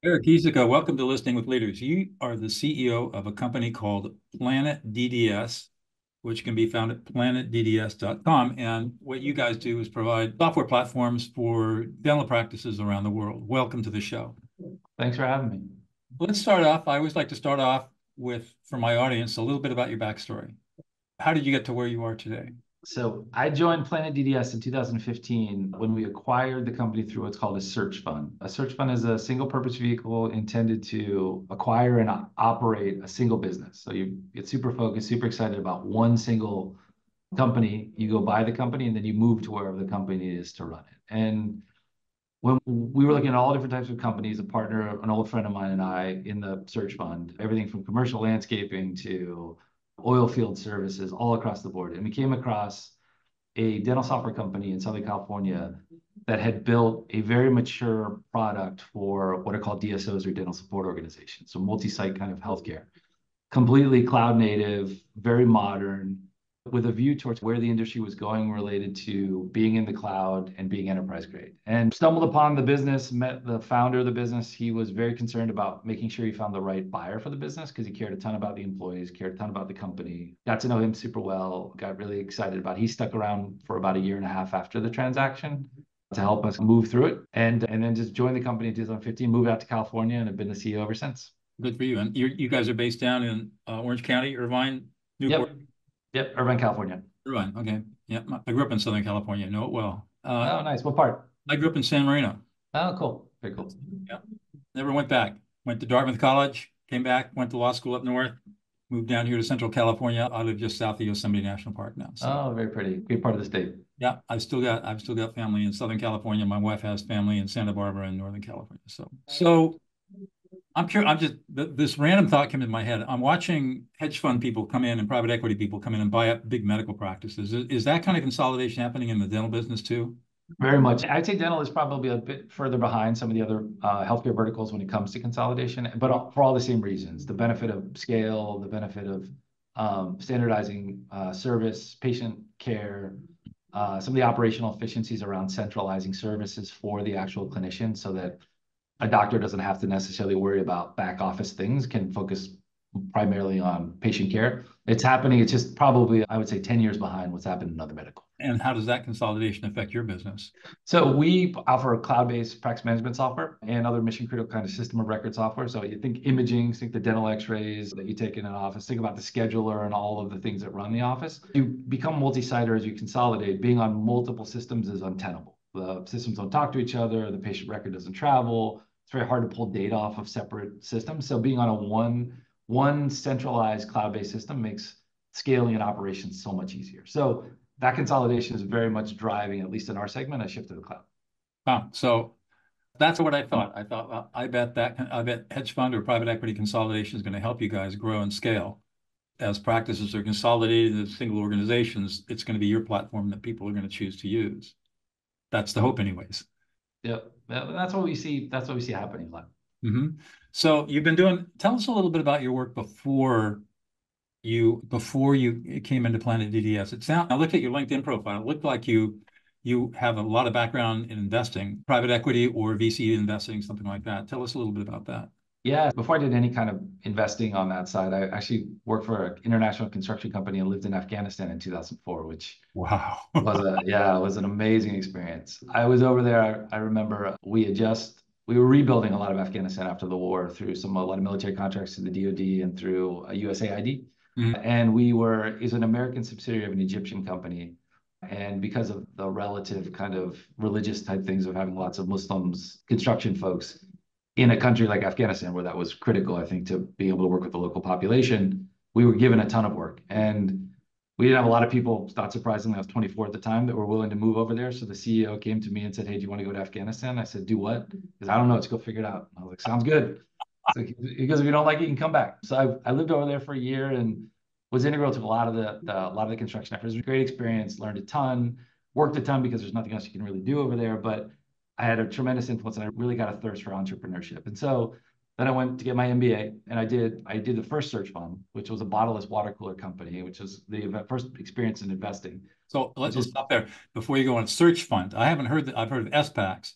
Eric Giesecke, welcome to Listening with Leaders. You are the CEO of a company called Planet DDS, which can be found at planetdds.com. And what you guys do is provide software platforms for dental practices around the world. Welcome to the show. Thanks for having me. Let's start off. I always like to start off with, for my audience, a little bit about your backstory. How did you get to where you are today? So I joined Planet DDS in 2015 when we acquired the company through what's called a search fund. A search fund is a single purpose vehicle intended to acquire and operate a single business. So you get super focused, super excited about one single company. You go buy the company and then you move to wherever the company is to run it. And when we were looking at all different types of companies, a partner, an old friend of mine and I in the search fund, everything from commercial landscaping to oil field services all across the board. And we came across a dental software company in Southern California that had built a very mature product for what are called DSOs or dental support organizations. So multi-site kind of healthcare, completely cloud native, very modern, with a view towards where the industry was going related to being in the cloud and being enterprise grade. And stumbled upon the business, met the founder of the business. He was very concerned about making sure he found the right buyer for the business because he cared a ton about the employees, cared a ton about the company. Got to know him super well, got really excited about it. He stuck around for about a year and a half after the transaction to help us move through it. And then just joined the company in 2015, moved out to California, and have been the CEO ever since. Good for you. And you guys are based down in Orange County, Irvine, Newport? Yep. Yep. Irvine, California. Irvine, okay. Yeah, I grew up in Southern California. Know it well. Oh, nice. What part? I grew up in San Marino. Oh, cool. Very cool. Yeah. Never went back. Went to Dartmouth College, came back, went to law school up north, moved down here to Central California. I live just south of Yosemite National Park now. So Oh, very pretty. Great part of the state. yeah, I've still got family in Southern California. My wife has family in Santa Barbara and Northern California. So I'm curious. This random thought came in my head. I'm watching hedge fund people come in and private equity people come in and buy up big medical practices. Is that kind of consolidation happening in the dental business too? Very much. I'd say dental is probably a bit further behind some of the other healthcare verticals when it comes to consolidation, but for all the same reasons: the benefit of scale, the benefit of standardizing service, patient care, some of the operational efficiencies around centralizing services for the actual clinician, so that a doctor doesn't have to necessarily worry about back office things, can focus primarily on patient care. It's happening. It's just probably, I would say, 10 years behind what's happened in other medical. And how does that consolidation affect your business? So we offer cloud-based practice management software and other mission-critical kind of system of record software. So you think imaging, think the dental x-rays that you take in an office, think about the scheduler and all of the things that run the office. You become multi-siter as you consolidate. Being on multiple systems is untenable. The systems don't talk to each other. The patient record doesn't travel. It's very hard to pull data off of separate systems. So being on a one centralized cloud-based system makes scaling and operations so much easier. So that consolidation is very much driving, at least in our segment, a shift to the cloud. Wow. So that's what I thought. I thought, well, I bet hedge fund or private equity consolidation is going to help you guys grow and scale. As practices are consolidated into single organizations, it's going to be your platform that people are going to choose to use. That's the hope, anyways. Yep. That's what we see. That's what we see happening. Mm-hmm. So you've been doing, tell us a little bit about your work before you came into Planet DDS. I looked at your LinkedIn profile. It looked like you have a lot of background in investing, private equity or VC investing, something like that. Tell us a little bit about that. Yeah, before I did any kind of investing on that side, I actually worked for an international construction company and lived in Afghanistan in 2004, which Wow. was an amazing experience. I was over there. I remember we were rebuilding a lot of Afghanistan after the war through a lot of military contracts to the DoD and through USAID. Mhm. And is an American subsidiary of an Egyptian company. And because of the relative kind of religious type things of having lots of Muslims, construction folks in a country like Afghanistan, where that was critical, I think, to be able to work with the local population, we were given a ton of work. And we didn't have a lot of people, not surprisingly, I was 24 at the time, that were willing to move over there. So the CEO came to me and said, "Hey, do you want to go to Afghanistan?" I said, "Do what?" Because I don't know, let's go figure it out. And I was like, "Sounds good." So he goes, "If you don't like it, you can come back." So I lived over there for a year and was integral to a lot of the construction efforts. It was a great experience, learned a ton, worked a ton because there's nothing else you can really do over there. But I had a tremendous influence and I really got a thirst for entrepreneurship. And so then I went to get my MBA and I did the first search fund, which was a bottleless water cooler company, which was the first experience in investing. So let's stop there before you go on search fund. I haven't heard that. I've heard of SPACs.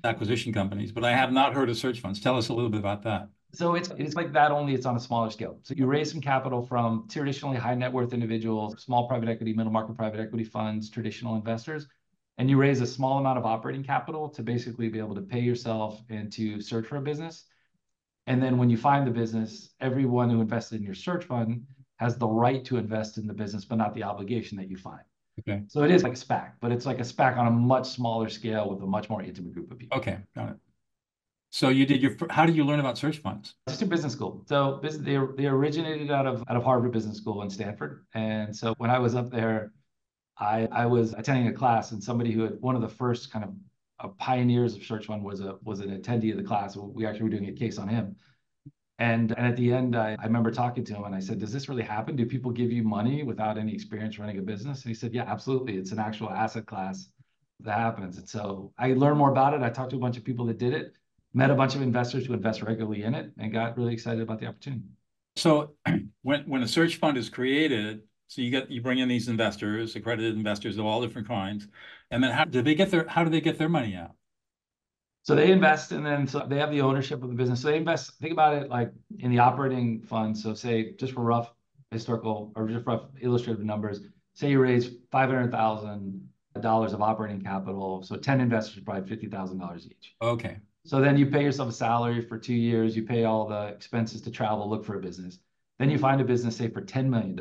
acquisition companies, but I have not heard of search funds. Tell us a little bit about that. So it's like that, only it's on a smaller scale. So you raise some capital from traditionally high net worth individuals, small private equity, middle market private equity funds, traditional investors, and you raise a small amount of operating capital to basically be able to pay yourself and to search for a business. And then when you find the business, everyone who invested in your search fund has the right to invest in the business, but not the obligation that you find. Okay. So it is like a SPAC, but it's like a SPAC on a much smaller scale with a much more intimate group of people. Okay, got it. So you did how did you learn about search funds? Just in business school. So they originated out of Harvard Business School in Stanford. And so when I was up there, I was attending a class, and somebody who had one of the first kind of pioneers of search fund was an attendee of the class. We actually were doing a case on him. And at the end, I remember talking to him and I said, does this really happen? Do people give you money without any experience running a business? And he said, yeah, absolutely. It's an actual asset class that happens. And so I learned more about it. I talked to a bunch of people that did it, met a bunch of investors who invest regularly in it, and got really excited about the opportunity. So when a search fund is created, so you bring in these investors, accredited investors of all different kinds, and then how do they get their money out? So they invest, and then so they have the ownership of the business. So they invest, think about it like in the operating fund. So say, just for rough historical or just rough illustrative numbers, say you raise $500,000 of operating capital. So 10 investors, probably $50,000 each. Okay. So then you pay yourself a salary for 2 years. You pay all the expenses to travel, look for a business. Then you find a business, say for $10 million.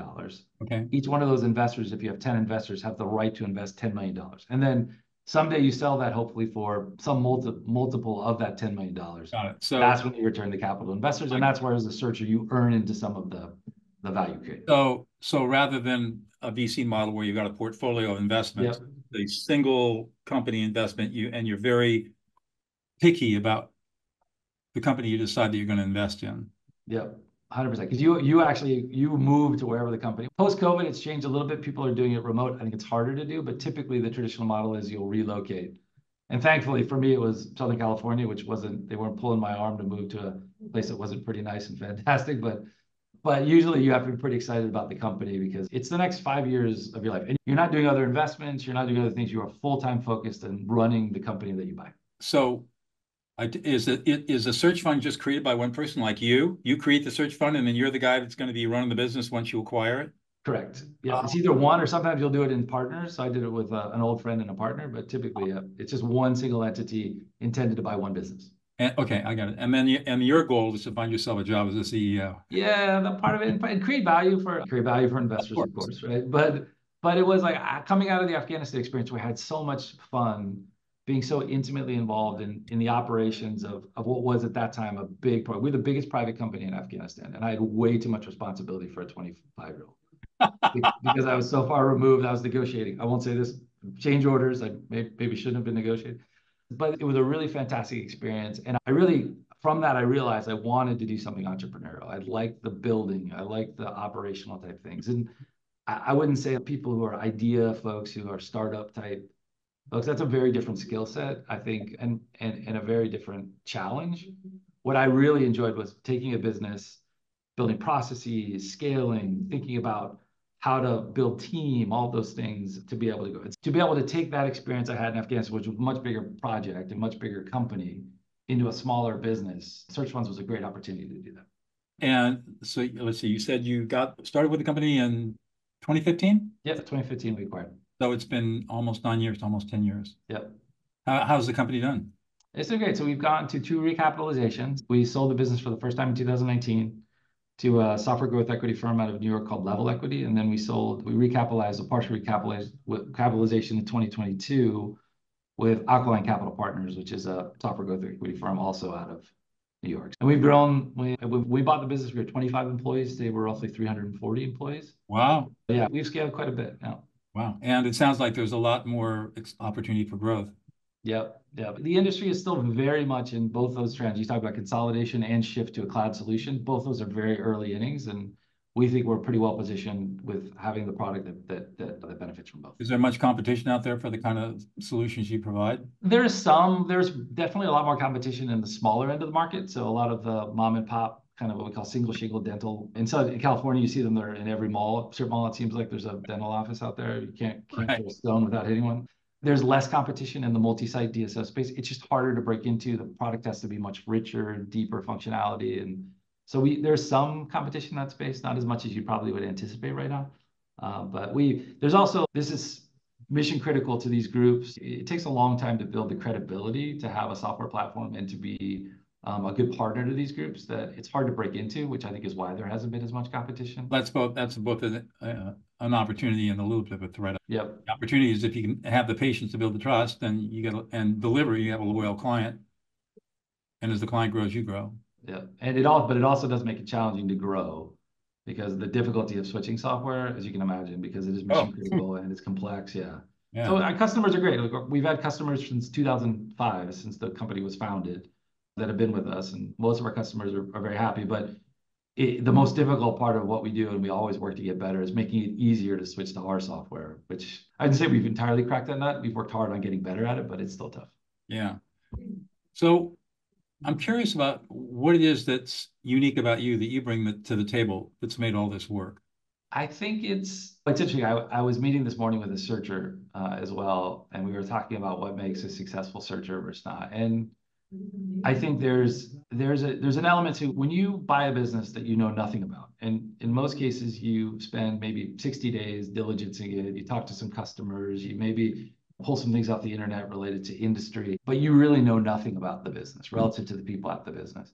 Okay. Each one of those investors, if you have 10 investors, have the right to invest $10 million. And then someday you sell that, hopefully for some multiple of that $10 million. Got it. So that's when you return the capital to investors. And that's where, as a searcher, you earn into some of the value created. So rather than a VC model where you've got a portfolio of investments, a single company investment, you're very picky about the company you decide that you're going to invest in. Yep. 100%. Because you move to wherever the company. Post-COVID, it's changed a little bit. People are doing it remote. I think it's harder to do, but typically the traditional model is you'll relocate. And thankfully for me, it was Southern California, which they weren't pulling my arm to move to a place that wasn't pretty nice and fantastic. But usually you have to be pretty excited about the company because it's the next 5 years of your life. And you're not doing other investments. You're not doing other things. You are full-time focused on running the company that you buy. So is a search fund just created by one person like you? You create the search fund and then you're the guy that's going to be running the business once you acquire it? Correct. Yeah, it's either one or sometimes you'll do it in partners. So I did it with an old friend and a partner, but typically it's just one single entity intended to buy one business. Okay, I got it. And then your goal is to find yourself a job as a CEO. Yeah, the part of it, and create value for investors, of course, right? But it was like coming out of the Afghanistan experience, we had so much fun being so intimately involved in the operations of what was at that time a big part. We're the biggest private company in Afghanistan, and I had way too much responsibility for a 25-year-old because I was so far removed. I was negotiating. I won't say this, change orders. I maybe shouldn't have been negotiating, but it was a really fantastic experience. And from that, I realized I wanted to do something entrepreneurial. I liked the building. I liked the operational type things. And I wouldn't say people who are idea folks, who are startup type folks, that's a very different skill set, I think, and a very different challenge. What I really enjoyed was taking a business, building processes, scaling, thinking about how to build team, all those things to be able to go. To be able to take that experience I had in Afghanistan, which was a much bigger project and much bigger company, into a smaller business. Search funds was a great opportunity to do that. And so let's see, you said you got started with the company in 2015? Yeah, 2015 we acquired. So it's been almost 9 years, almost 10 years. Yep. How's the company done? It's been great. So we've gotten to 2 recapitalizations. We sold the business for the first time in 2019 to a software growth equity firm out of New York called Level Equity. And then we recapitalized a partial capitalization in 2022 with Alkaline Capital Partners, which is a software growth equity firm also out of New York. And we've grown. We bought the business. We were 25 employees. Today we're roughly 340 employees. Wow. Yeah, we've scaled quite a bit now. Wow. And it sounds like there's a lot more opportunity for growth. Yep. Yeah. The industry is still very much in both those trends. You talk about consolidation and shift to a cloud solution. Both those are very early innings, and we think we're pretty well positioned with having the product that benefits from both. Is there much competition out there for the kind of solutions you provide? There's definitely a lot more competition in the smaller end of the market. So a lot of the mom and pop, kind of what we call single shingle dental. In California, you see them there in every mall. Strip mall, it seems like there's a dental office out there. You can't throw a stone without hitting one. There's less competition in the multi-site DSO space. It's just harder to break into. The product has to be much richer and deeper functionality. And so there's some competition in that space, not as much as you probably would anticipate right now. But there's also, this is mission critical to these groups. It takes a long time to build the credibility to have a software platform and to be a good partner to these groups that it's hard to break into, which I think is why there hasn't been as much competition. That's both an opportunity and a little bit of a threat. Yep. The opportunity is if you can have the patience to build the trust, then you get and deliver, you have a loyal client. And as the client grows, you grow. Yeah. And it also does make it challenging to grow because the difficulty of switching software, as you can imagine, because it is mission critical and it's complex. Yeah. So our customers are great. Like, we've had customers since 2005, since the company was founded, that have been with us, and most of our customers are very happy. But the most difficult part of what we do, and we always work to get better, is making it easier to switch to our software, which I wouldn't say we've entirely cracked that nut. We've worked hard on getting better at it, but it's still tough. Yeah. So I'm curious about what it is that's unique about you that you bring to the table that's made all this work. I think it's interesting. I was meeting this morning with a searcher as well, and we were talking about what makes a successful searcher versus not. And I think there's an element to when you buy a business that you know nothing about, and in most cases you spend maybe 60 days diligencing it. You talk to some customers, you maybe pull some things off the internet related to industry, but you really know nothing about the business relative to the people at the business.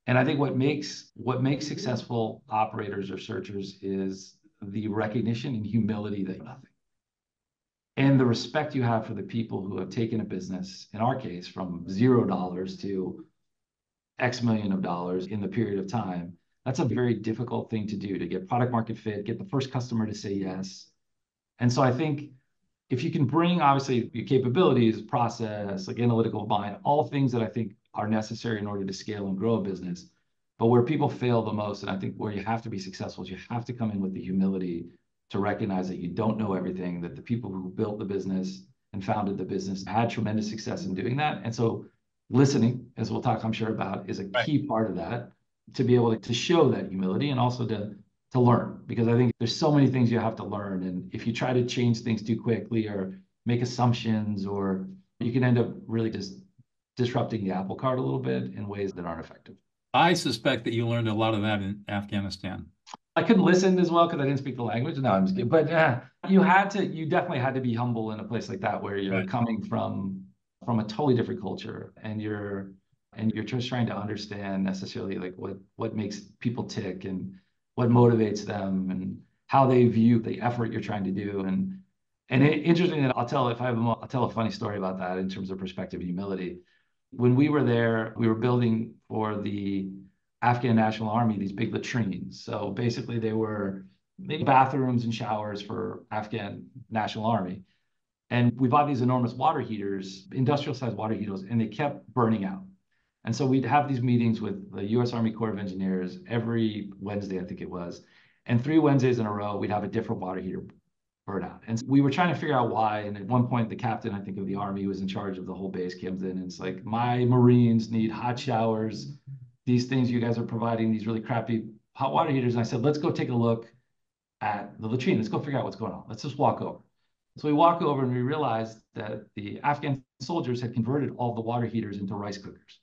And I think what makes successful operators or searchers is the recognition and humility that nothing. And the respect you have for the people who have taken a business, in our case, from $0 to X million of dollars in the period of time. That's a very difficult thing to do, to get product market fit, get the first customer to say yes. And so I think if you can bring, obviously, your capabilities, process, like analytical mind, all things that I think are necessary in order to scale and grow a business. But where people fail the most, and I think where you have to be successful, is you have to come in with the humility to recognize that you don't know everything, that the people who built the business and founded the business had tremendous success in doing that. And so listening, as we'll talk, I'm sure, about, is a key part of that, to be able to show that humility and also to learn, because I think there's so many things you have to learn. And if you try to change things too quickly or make assumptions, or you can end up really just disrupting the apple cart a little bit in ways that aren't effective. I suspect that you learned a lot of that in Afghanistan. I couldn't listen as well because I didn't speak the language. No, I'm just kidding. But you definitely had to be humble in a place like that, where you're coming from a totally different culture, and you're just trying to understand necessarily like what makes people tick and what motivates them and how they view the effort you're trying to do. And interesting that I'll tell a funny story about that in terms of perspective and humility. When we were there, we were building for the Afghan National Army these big latrines. So basically they were maybe bathrooms and showers for Afghan National Army. And we bought these enormous water heaters, industrial sized water heaters, and they kept burning out. And so we'd have these meetings with the U.S. Army Corps of Engineers every Wednesday, I think it was. And 3 Wednesdays in a row, we'd have a different water heater burn out. And so we were trying to figure out why. And at one point, the captain, I think, of the Army, who was in charge of the whole base, comes in and it's like, my Marines need hot showers. These things you guys are providing, these really crappy hot water heaters. And I said, let's go take a look at the latrine. Let's go figure out what's going on. Let's just walk over. So we walk over and we realized that the Afghan soldiers had converted all the water heaters into rice cookers.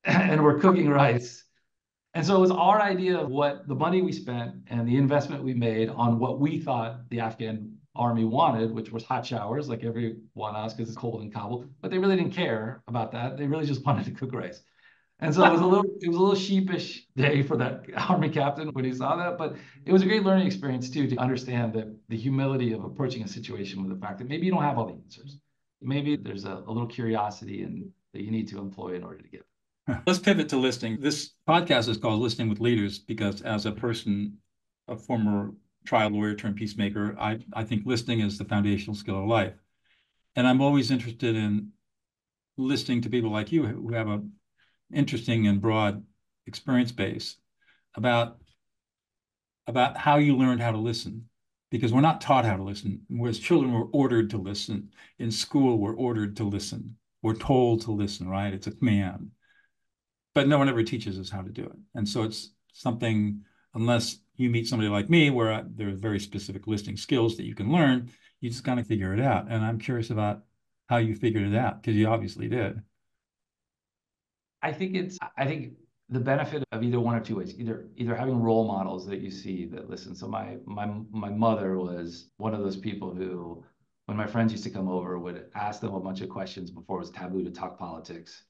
And we're cooking rice. And so it was our idea of what the money we spent and the investment we made on what we thought the Afghan army wanted, which was hot showers, like everyone else, because it's cold in Kabul. But they really didn't care about that. They really just wanted to cook rice. And so it was a little sheepish day for that army captain when he saw that. But it was a great learning experience too, to understand the humility of approaching a situation with the fact that maybe you don't have all the answers. Maybe there's a little curiosity that you need to employ in order to get. Let's pivot to listening. This podcast is called Listening with Leaders because, as a person, a former trial lawyer turned peacemaker, I think listening is the foundational skill of life. And I'm always interested in listening to people like you who have a interesting and broad experience base about how you learned how to listen, because we're not taught how to listen. Whereas children were ordered to listen. In school, we're ordered to listen. We're told to listen, right? It's a command. But no one ever teaches us how to do it. And so it's something, unless you meet somebody like me, where there are very specific listening skills that you can learn, You just got to figure it out. And I'm curious about how you figured it out, because you obviously did. I think the benefit of either one or two ways, either having role models that you see that listen. So my mother was one of those people who, when my friends used to come over, would ask them a bunch of questions before it was taboo to talk politics,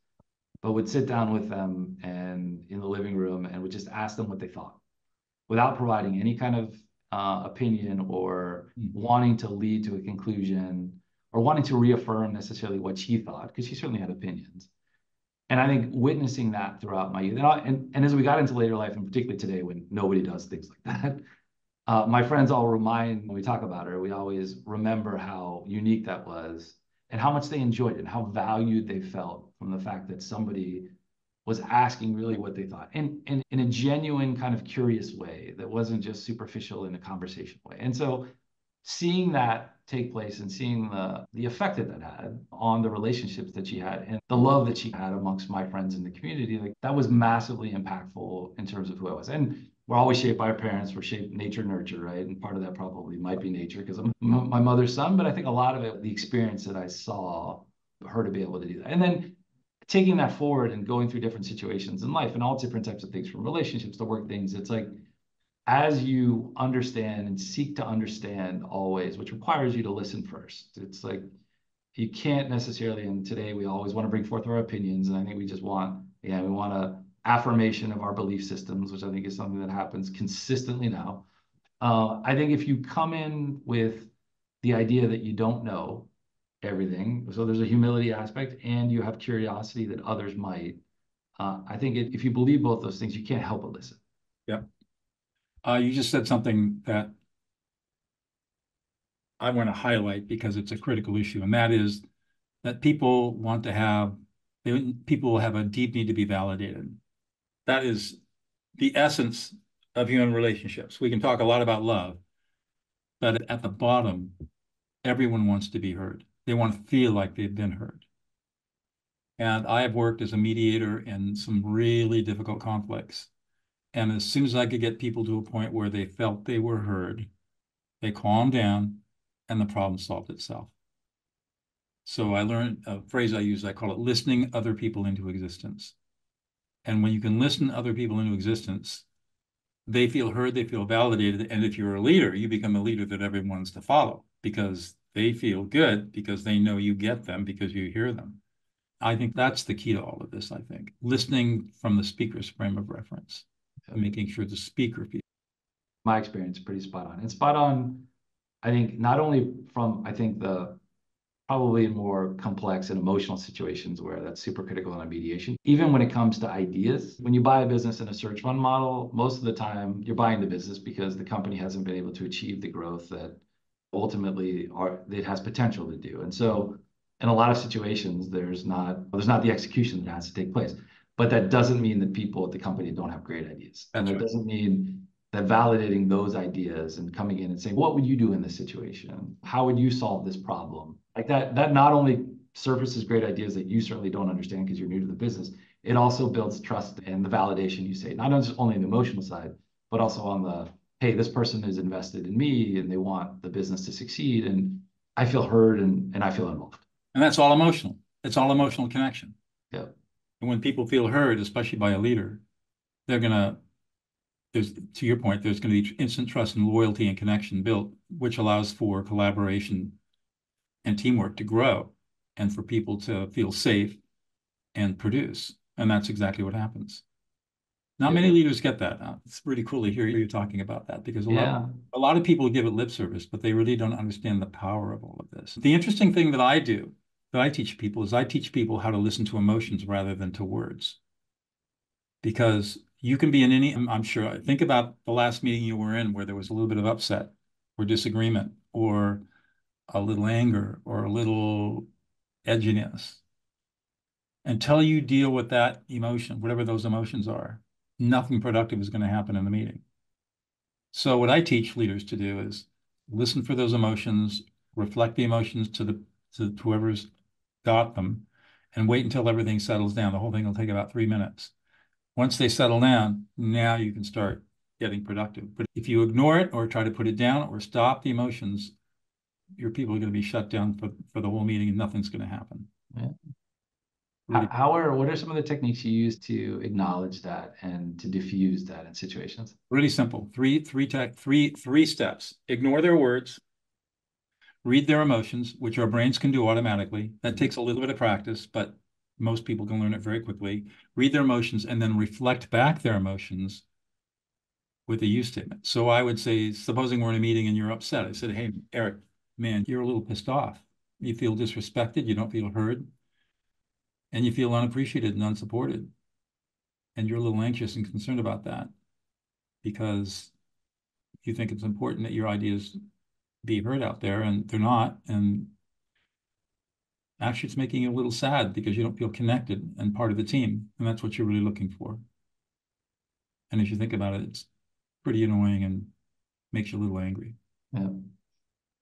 but would sit down with them and in the living room and would just ask them what they thought without providing any kind of opinion or wanting to lead to a conclusion or wanting to reaffirm necessarily what she thought, because she certainly had opinions. And I think witnessing that throughout my youth, and as we got into later life, and particularly today when nobody does things like that, my friends all remind, when we talk about her, we always remember how unique that was and how much they enjoyed it and how valued they felt from the fact that somebody was asking really what they thought and in a genuine kind of curious way that wasn't just superficial in a conversation way. And so seeing that take place and seeing the effect that that had on the relationships that she had and the love that she had amongst my friends in the community, like that was massively impactful in terms of who I was. And we're always shaped by our parents. We're shaped nature, nurture, right? And part of that probably might be nature because I'm my mother's son, but I think a lot of it, the experience that I saw her to be able to do that. And then taking that forward and going through different situations in life and all different types of things from relationships to work things, it's like as you understand and seek to understand always, which requires you to listen first. It's like you can't necessarily, and today we always want to bring forth our opinions, and I think we just want, we want a affirmation of our belief systems, which I think is something that happens consistently now. I think if you come in with the idea that you don't know everything, so there's a humility aspect, and you have curiosity that others might. I think if you believe both those things, you can't help but listen. Yeah. You just said something that I want to highlight because it's a critical issue, and that is that people want to have, people have a deep need to be validated. That is the essence of human relationships. We can talk a lot about love, but at the bottom, everyone wants to be heard. They want to feel like they've been heard. And I have worked as a mediator in some really difficult conflicts. And as soon as I could get people to a point where they felt they were heard, they calmed down and the problem solved itself. So I learned a phrase I use, I call it listening other people into existence. And when you can listen other people into existence, they feel heard, they feel validated. And if you're a leader, you become a leader that everyone wants to follow because they feel good because they know you get them because you hear them. I think that's the key to all of this, I think. Listening from the speaker's frame of reference, and making sure the speaker feels. My experience, pretty spot on. And spot on, I think, not only from, I think, the probably more complex and emotional situations where that's super critical in a mediation. Even when it comes to ideas, when you buy a business in a search fund model, most of the time you're buying the business because the company hasn't been able to achieve the growth that ultimately it has potential to do. And so in a lot of situations, there's not the execution that has to take place. But that doesn't mean that people at the company don't have great ideas. And that doesn't mean that validating those ideas and coming in and saying, what would you do in this situation? How would you solve this problem? Like that not only surfaces great ideas that you certainly don't understand because you're new to the business, it also builds trust and the validation you say, not just only on the emotional side, but also on the, hey, this person is invested in me and they want the business to succeed. And I feel heard and I feel involved. And that's all emotional. It's all emotional connection. Yeah. And when people feel heard, especially by a leader, they're going to, to your point, there's going to be instant trust and loyalty and connection built, which allows for collaboration and teamwork to grow and for people to feel safe and produce. And that's exactly what happens. Not many leaders get that. It's really cool to hear you talking about that because a lot of people give it lip service, but they really don't understand the power of all of this. The interesting thing that I do, that I teach people, is I teach people how to listen to emotions rather than to words. Because you can be in any, I'm sure, think about the last meeting you were in where there was a little bit of upset or disagreement or a little anger or a little edginess. Until you deal with that emotion, whatever those emotions are, nothing productive is going to happen in the meeting. So what I teach leaders to do is listen for those emotions, reflect the emotions to whoever's got them, and wait until everything settles down. The whole thing will take about 3 minutes. Once they settle down, now you can start getting productive. But if you ignore it or try to put it down or stop the emotions, your people are going to be shut down for the whole meeting and nothing's going to happen. Yeah. Really, What are some of the techniques you use to acknowledge that and to diffuse that in situations? really simple. Three steps. Ignore their words, read their emotions, which our brains can do automatically. That takes a little bit of practice, but most people can learn it very quickly. Read their emotions and then reflect back their emotions with a you statement. So I would say, supposing we're in a meeting and you're upset, I said, hey, Eric, man, you're a little pissed off. You feel disrespected, you don't feel heard, and you feel unappreciated and unsupported. And you're a little anxious and concerned about that because you think it's important that your ideas be heard out there, and they're not. And actually, it's making you a little sad because you don't feel connected and part of the team. And that's what you're really looking for. And if you think about it, it's pretty annoying and makes you a little angry. Yeah.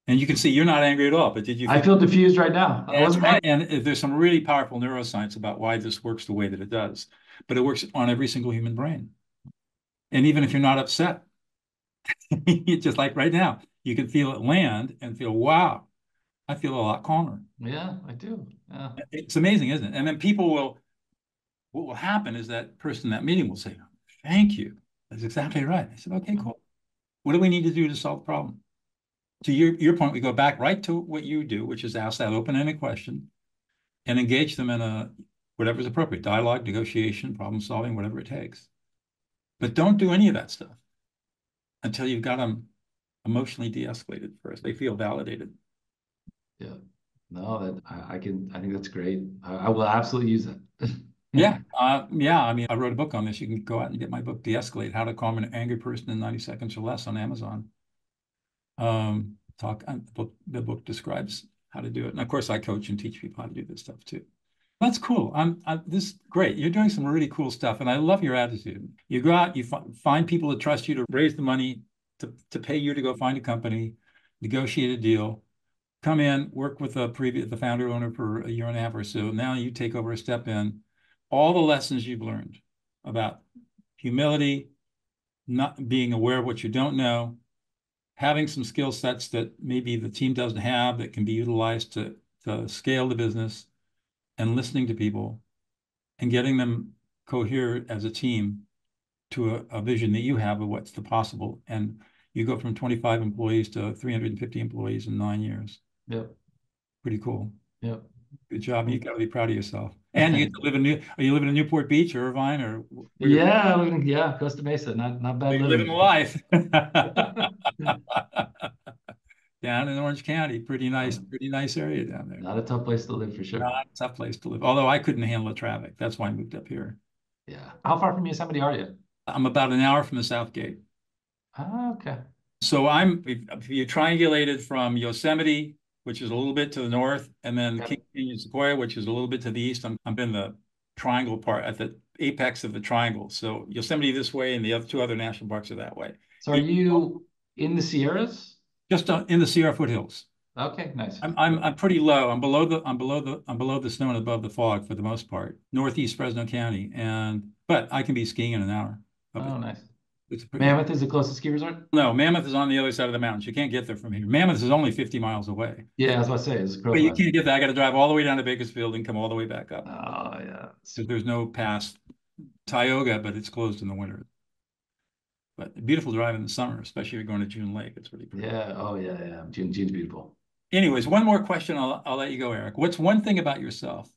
And you can see you're not angry at all, but did you? I feel diffused right now. I wasn't right. And there's some really powerful neuroscience about why this works the way that it does. But it works on every single human brain. And even if you're not upset, just like right now, you can feel it land and feel, wow, I feel a lot calmer. Yeah, I do. Yeah. It's amazing, isn't it? And then what will happen is that person in that meeting will say, thank you. That's exactly right. I said, okay, cool. What do we need to do to solve the problem? To your point, we go back right to what you do, which is ask that open-ended question and engage them in a whatever's appropriate, dialogue, negotiation, problem solving, whatever it takes. But don't do any of that stuff until you've got them emotionally de-escalated first. They feel validated. Yeah. No, that I think that's great. I will absolutely use that. Yeah. Yeah. I mean, I wrote a book on this. You can go out and get my book, De-escalate, How to Calm an Angry Person in 90 Seconds or Less on Amazon. The book describes how to do it. And of course, I coach and teach people how to do this stuff too. That's cool. This is great. You're doing some really cool stuff, and I love your attitude. You go out, you find people to trust you to raise the money to pay you to go find a company, negotiate a deal, come in, work with the founder owner for a year and a half or so. Now you take over a step in, all the lessons you've learned about humility, not being aware of what you don't know, having some skill sets that maybe the team doesn't have that can be utilized to scale the business, and listening to people and getting them cohere as a team to a vision that you have of what's the possible. And you go from 25 employees to 350 employees in 9 years. Yep. Pretty cool. Yep. Good job. You got to be proud of yourself. And you get to live are you living in Newport Beach or Irvine or? Yeah, Costa Mesa, not bad You're living. living a life. Down in Orange County, pretty nice area down there. Not a tough place to live for sure. Not a tough place to live. Although I couldn't handle the traffic. That's why I moved up here. Yeah. How far from Yosemite are you? I'm about an hour from the South Gate. Oh, okay. So if you triangulated from Yosemite, which is a little bit to the north, and then King Canyon Sequoia, which is a little bit to the east. I'm in the triangle part at the apex of the triangle. So Yosemite this way, and the other two other national parks are that way. So are you in the Sierras? Just in the Sierra foothills. Okay, nice. I'm pretty low. I'm below the snow and above the fog for the most part. Northeast Fresno County, but I can be skiing in an hour. Oh, nice. Mammoth is the closest ski resort? No, Mammoth is on the other side of the mountains. You can't get there from here. Mammoth is only 50 miles away. Yeah, I was about to say, it's but you can't get there. I got to drive all the way down to Bakersfield and come all the way back up. Oh, yeah. So there's no pass. Tioga, but it's closed in the winter. But beautiful drive in the summer, especially if you're going to June Lake. It's really pretty. Yeah. Oh, yeah. June's beautiful. Anyways, one more question. I'll let you go, Eric. What's one thing about yourself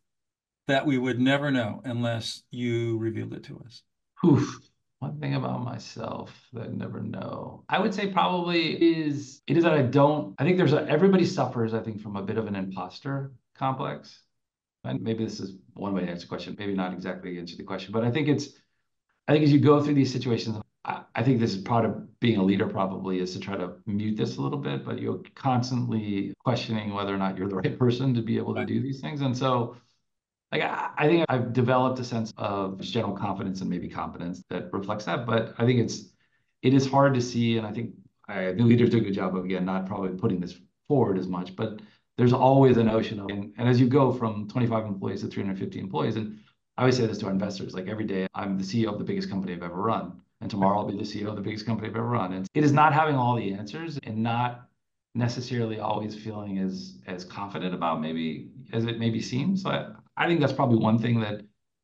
that we would never know unless you revealed it to us? Oof. One thing about myself that I never know. I would say probably it is that I think everybody suffers, I think, from a bit of an imposter complex. And maybe this is one way to answer the question, maybe not exactly answer the question, but I think as you go through these situations, I think this is part of being a leader probably is to try to mute this a little bit, but you're constantly questioning whether or not you're the right person to be able to do these things. And so I think I've developed a sense of just general confidence and maybe competence that reflects that. But I think it is hard to see. And I think the leaders do a good job of, again, not probably putting this forward as much, but there's always a notion of, and as you go from 25 employees to 350 employees, and I always say this to our investors, like every day I'm the CEO of the biggest company I've ever run. And tomorrow I'll be the CEO of the biggest company I've ever run. And it is not having all the answers and not necessarily always feeling as confident about maybe as it maybe seems. So I think that's probably one thing that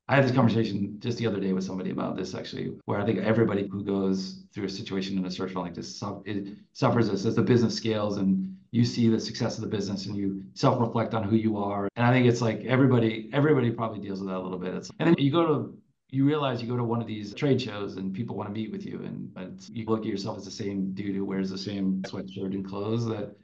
I had this conversation just the other day with somebody about this actually, where I think everybody who goes through a situation in a search fund like this it suffers this as the business scales and you see the success of the business and you self-reflect on who you are. And I think it's like everybody probably deals with that a little bit. And then you realize you go to one of these trade shows and people want to meet with you, and you look at yourself as the same dude who wears the same sweatshirt and clothes that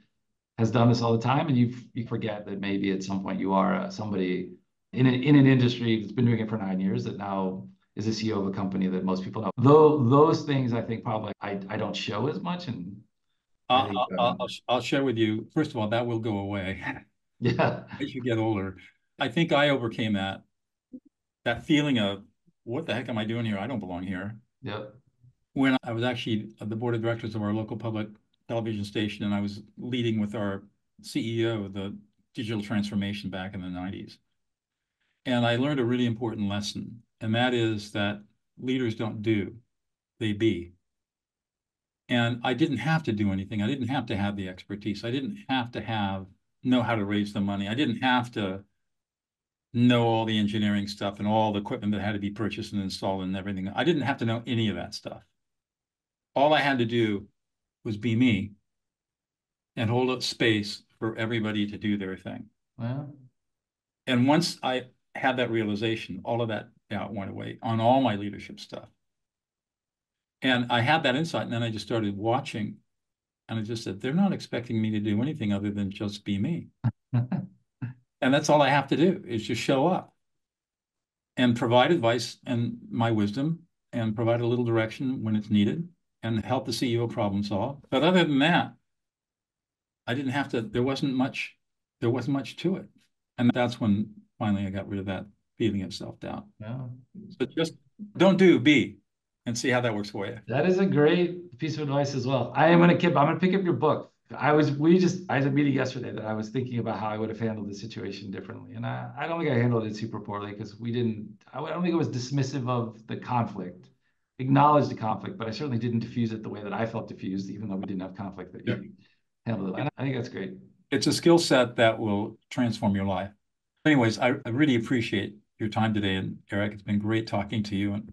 has done this all the time, and you forget that maybe at some point you are somebody in an industry that's been doing it for 9 years that now is the CEO of a company that most people know. Though those things I think probably I don't show as much, and I think I'll share with you. First of all, that will go away yeah, as you get older. I think I overcame that feeling of what the heck am I doing here? I don't belong here. yep, When I was actually the board of directors of our local public television station, and I was leading with our CEO the digital transformation back in the 90s. And I learned a really important lesson, and that is that leaders don't do, they be. And I didn't have to do anything. I didn't have to have the expertise. I didn't have to know how to raise the money. I didn't have to know all the engineering stuff and all the equipment that had to be purchased and installed and everything. I didn't have to know any of that stuff. All I had to do was be me and hold up space for everybody to do their thing. well, And once I had that realization, all of that doubt went away on all my leadership stuff. And I had that insight, and then I just started watching, and I just said, they're not expecting me to do anything other than just be me. And that's all I have to do is just show up and provide advice and my wisdom and provide a little direction when it's needed and help the CEO problem solve. But other than that, I didn't have to, there wasn't much to it. And that's when finally I got rid of that feeling of self-doubt. yeah. So just don't do, be, and see how that works for you. That is a great piece of advice as well. I'm gonna pick up your book. I had a meeting yesterday that I was thinking about how I would have handled the situation differently. And I don't think I handled it super poorly because I don't think it was dismissive of the conflict, acknowledged the conflict, but I certainly didn't diffuse it the way that I felt diffused, even though we didn't have conflict that you handled it. And I think that's great. It's a skill set that will transform your life. Anyways, I really appreciate your time today. And Eric, it's been great talking to you. And